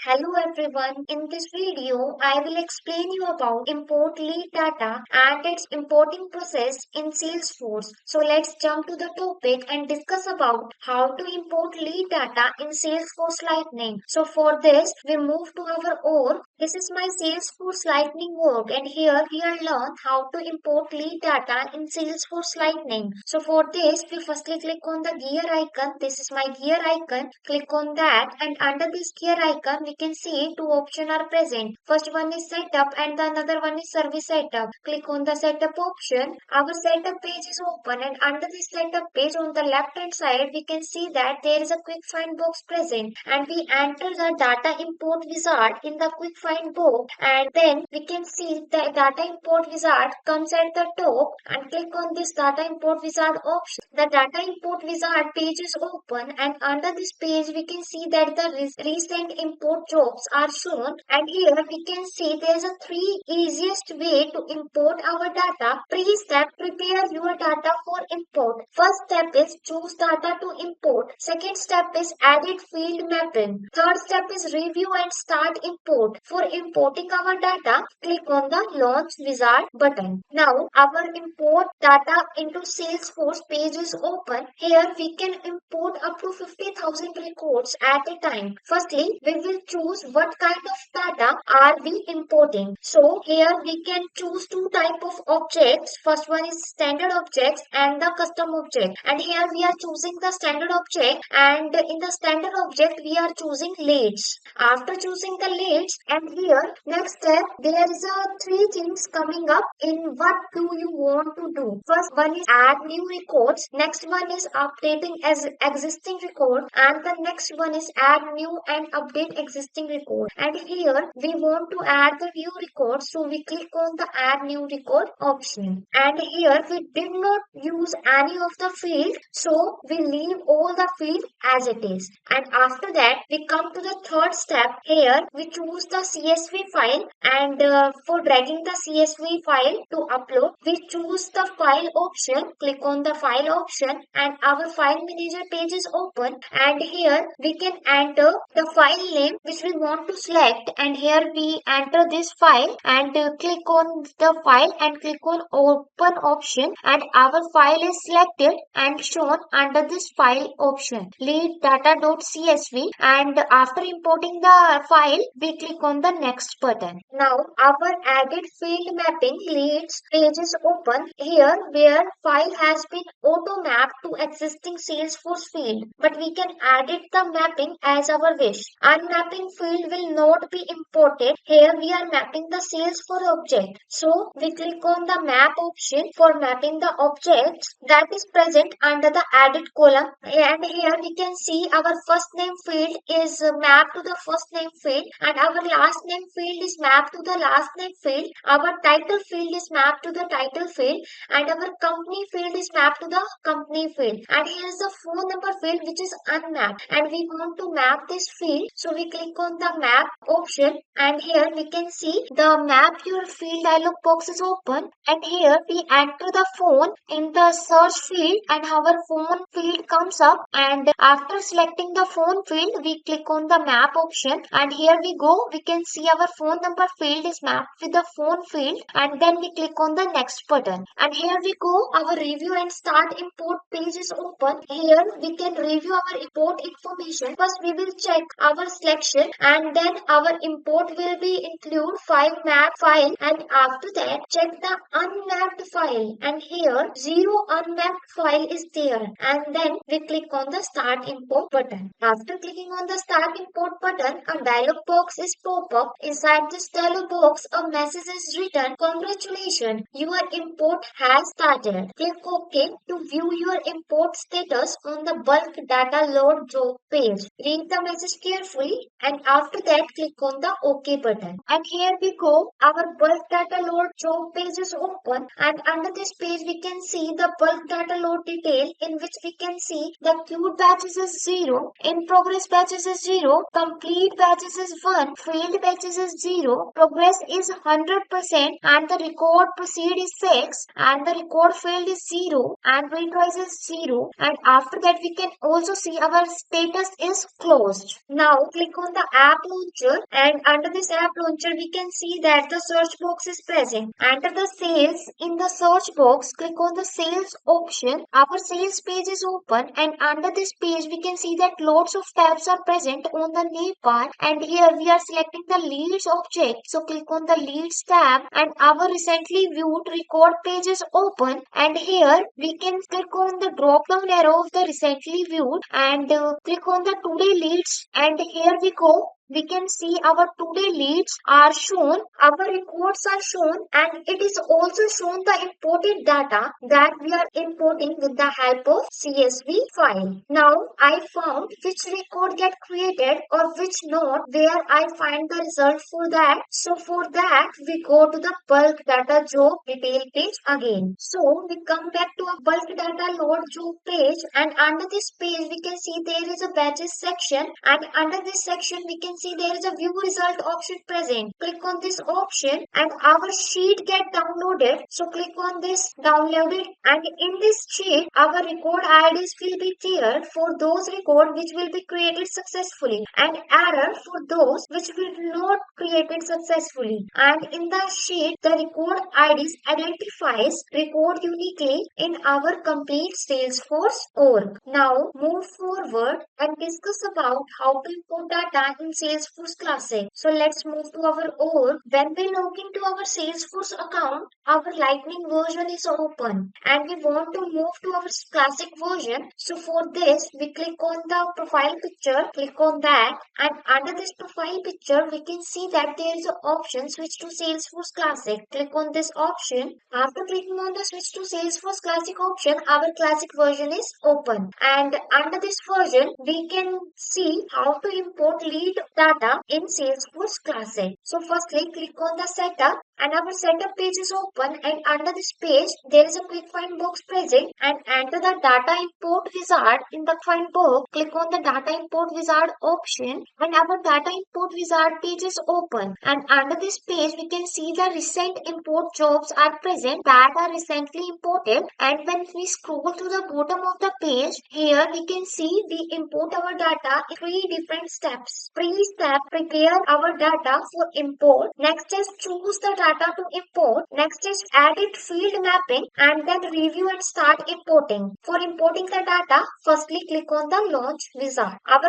Hello everyone. In this video, I will explain you about import lead data and its importing process in Salesforce. So let's jump to the topic and discuss about how to import lead data in Salesforce Lightning. So for this, we move to our org. This is my Salesforce Lightning org, and here we are learn how to import lead data in Salesforce Lightning. So for this, we firstly click on the gear icon. This is my gear icon. Click on that, and under this gear icon we can see two options are present. First one is setup and the another one is service setup. Click on the setup option. Our setup page is open, and under this setup page on the left hand side we can see that there is a quick find box present, and we enter the data import wizard in the quick find box, and then we can see the data import wizard comes at the top, and click on this data import wizard option. The data import wizard page is open, and under this page we can see that the recent import jobs are shown, and here we can see there is a three easiest way to import our data. Pre-step, prepare your data for import. First step is choose data to import. Second step is edit field mapping. Third step is review and start import. For importing our data, click on the launch wizard button. Now our import data into Salesforce page is open. Here we can import up to 50,000 records at a time. Firstly, we will choose what kind of data are we importing. So here we can choose two type of objects. First one is standard objects and the custom object. And here we are choosing the standard object, and in the standard object we are choosing leads. After choosing the leads, and here next step there is a three things coming up in what do you want to do. First one is add new records. Next one is updating as existing record, and the next one is add new and update existing record. And here we want to add the new record, so we click on the add new record option. And here we did not use any of the field, so we leave all the field as it is. And after that we come to the third step. Here we choose the CSV file, and for dragging the CSV file to upload, we choose the file option. Click on the file option, and our file manager page is open, and here we can enter the file name which we want to select, and here we enter this file, and click on the file and click on open option, and our file is selected and shown under this file option, lead data.csv. And after importing the file we click on the next button. Now our added field mapping leads page is open. Here where file has been auto mapped to existing Salesforce field, but we can edit the mapping as our wish. Unmapping field will not be imported. Here we are mapping the Salesforce object, so we click on the map option for mapping the objects that is present under the added column. And here we can see our first name field is mapped to the first name field, and our last name field is mapped to the last name field. Our title field is mapped to the title field, and our company field is mapped to the company field. And here is the phone number field which is unmapped, and we want to map this field, so we click on the map option, and here we can see the map your field dialog box is open, and here we enter the phone in the search field, and our phone field comes up, and after selecting the phone field we click on the map option, and here we go, we can see our phone number field is mapped with the phone field, and then we click on the next button, and here we go, our review and start import page is open. Here we can review our import information. First we will check our selection, and then our import will be include 5 map file, and after that check the unmapped file, and here 0 unmapped file is there, and then we click on the start import button. After clicking on the start import button, a dialog box is pop up. Inside this dialog box a message is written, congratulations, your import has started. Click OK to view your import status on the bulk data load job page. Read the message carefully, and after that click on the OK button. And here we go, our bulk data load job page is open, and under this page we can see the bulk data load detail, in which we can see the queued batches is 0, in progress batches is 0, complete batches is 1, failed batches is 0, progress is 100%, and the record proceed is 6, and the record failed is 0, and retries is 0, and after that we can also see our status is closed. Now click on the app launcher, and under this app launcher we can see that the search box is present. Enter the sales in the search box, click on the sales option. Our sales page is open, and under this page we can see that lots of tabs are present on the name bar, and here we are selecting the leads object. So click on the leads tab, and our recently viewed record page is open, and here we can click on the drop down arrow of the recently viewed and click on the today leads, and here we go. We can see our today leads are shown, our records are shown, and it is also shown the imported data that we are importing with the help of CSV file. Now I found which record get created or which not, where I find the result for that. So for that we go to the bulk data job detail page again. So we come back to a bulk data load job page, and under this page we can see there is a batches section, and under this section we can see there is a view result option present. Click on this option and our sheet get downloaded. So click on this downloaded, and in this sheet our record IDs will be there for those record which will be created successfully, and error for those which will not created successfully. And in the sheet the record IDs identifies record uniquely in our complete Salesforce org. Now move forward and discuss about how to import data in Salesforce Classic. So let's move to our org. When we log into our Salesforce account, our Lightning version is open and we want to move to our Classic version. So for this, we click on the profile picture, click on that, and under this profile picture, we can see that there is an option switch to Salesforce Classic. Click on this option. After clicking on the switch to Salesforce Classic option, our Classic version is open. And under this version, we can see how to import lead data in Salesforce Classic. So firstly, click on the setup, and our setup page is open, and under this page there is a quick find box present, and enter the data import wizard. In the find box, click on the data import wizard option, and our data import wizard page is open, and under this page we can see the recent import jobs are present that are recently imported. And when we scroll to the bottom of the page, here we can see we import our data in three different steps. Pre-step, prepare our data for import. Next is choose the data to import. Next is edit field mapping, and then review and start importing. For importing the data, firstly click on the launch wizard. Our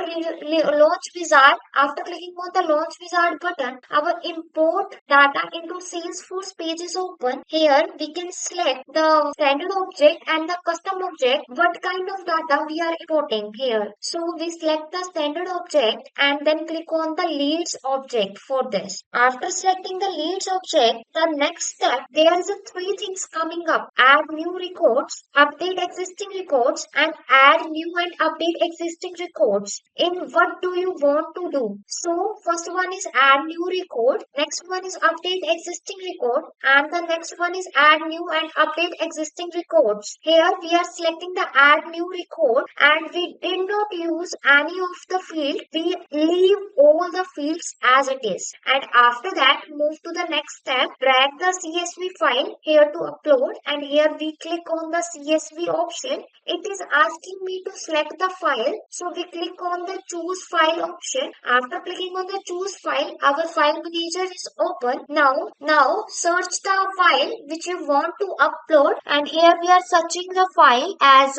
launch wizard, after clicking on the launch wizard button, our import data into Salesforce page is open. Here we can select the standard object and the custom object, what kind of data we are importing here. So we select the standard object and then click on the leads object for this. After selecting the leads object, the next step, there is a three things coming up. Add new records, update existing records, and add new and update existing records. In what do you want to do? So first one is add new record, next one is update existing record, and the next one is add new and update existing records. Here we are selecting the add new record, and we did not use any of the field. We leave all the fields as it is, and after that move to the next step. Drag the CSV file here to upload, and here we click on the CSV option. It is asking me to select the file, so we click on the choose file option. After clicking on the choose file, our file manager is open. Now search the file which you want to upload, and here we are searching the file as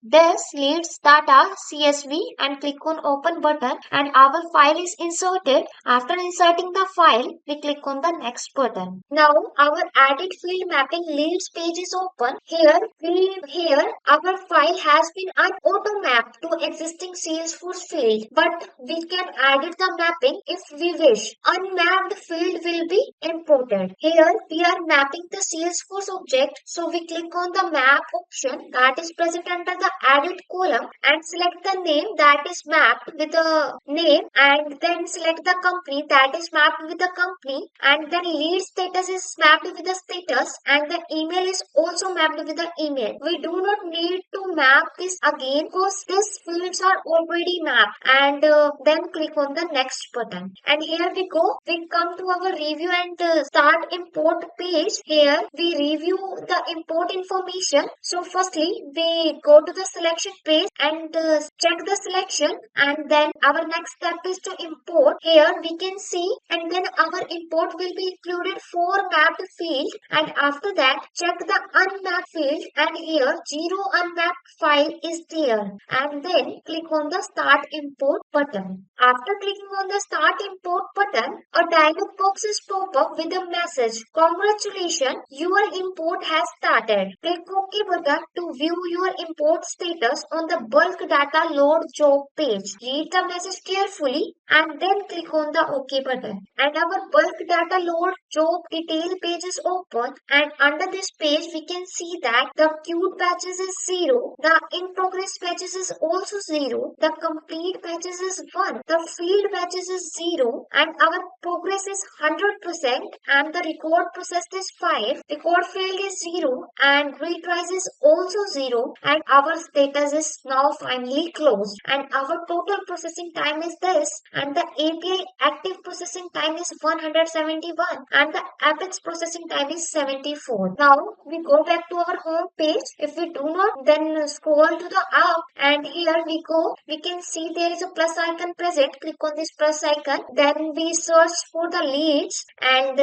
this leads data CSV, and click on open button, and our file is inserted. After inserting the file, we click on the next button. Now our added field mapping leads page is open. Here our file has been auto mapped to existing Salesforce field, but we can edit the mapping if we wish. Unmapped field will be imported. Here we are mapping the Salesforce object, so we click on the map option that is present under the edit column and select the name that is mapped with the name, and then select the company that is mapped with the company, and then leads this status is mapped with the status and the email is also mapped with the email. We do not need to map this again because these fields are already mapped, and then click on the next button. And here we go. We come to our review and start import page. Here we review the import information. So firstly we go to the selection page and check the selection, and then our next step is to import. Here we can see, and then our import will be included 4 mapped field, and after that check the unmapped field, and here 0 unmapped file is there, and then click on the start import button. After clicking on the start import button, a dialog box is pop up with a message: congratulations, your import has started. Click OK button to view your import status on the bulk data load job page. Read the message carefully and then click on the OK button. And our bulk data load job detail page is open, and under this page we can see that the queued batches is 0, the in progress batches is also 0, the complete batches is 1, the field batches is 0, and our progress is 100%, and the record processed is 5, record failed is 0, and retries is also 0, and our status is now finally closed, and our total processing time is this, and the API active processing time is 171, and the Apex processing time is 74. Now we go back to our home page. If we do not, then scroll to the up, and here we go. We can see there is a plus icon present. Click on this plus icon. Then we search for the leads, and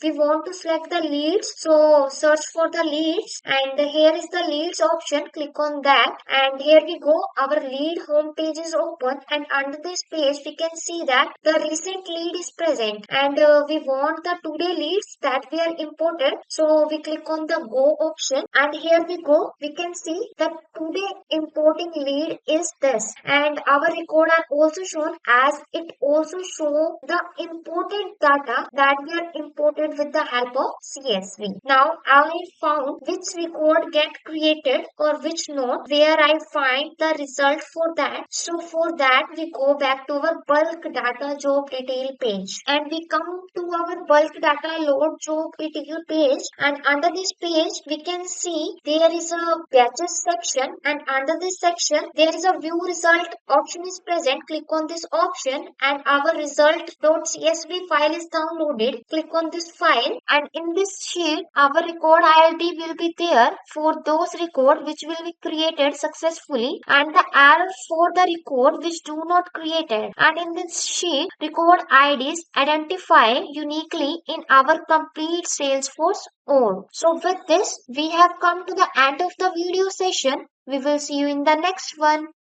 we want to select the leads. So search for the leads, and here is the leads option. Click on that, and here we go. Our lead home page is open, and under this page we can see that the recent lead is present, and we want the today leads that we are imported. So we click on the go option, and here we go. We can see that today importing lead is this, and our record are also shown as it also show the imported data that we are imported with the help of CSV. Now I found which record get created or which not, where I find the result for that. So for that we go back to our bulk data job detail page, and we come to our bulk data load job detail page, and under this page we can see there is a batches section, and under this section there is a view result option is present. Click on this option, and our result.csv file is downloaded. Click on this file, and in this sheet our record ID will be there for those record which will be created successfully, and the error for the record which do not created. And in this sheet record IDs identify uniquely in our complete Salesforce org. So with this we have come to the end of the video session. We will see you in the next one.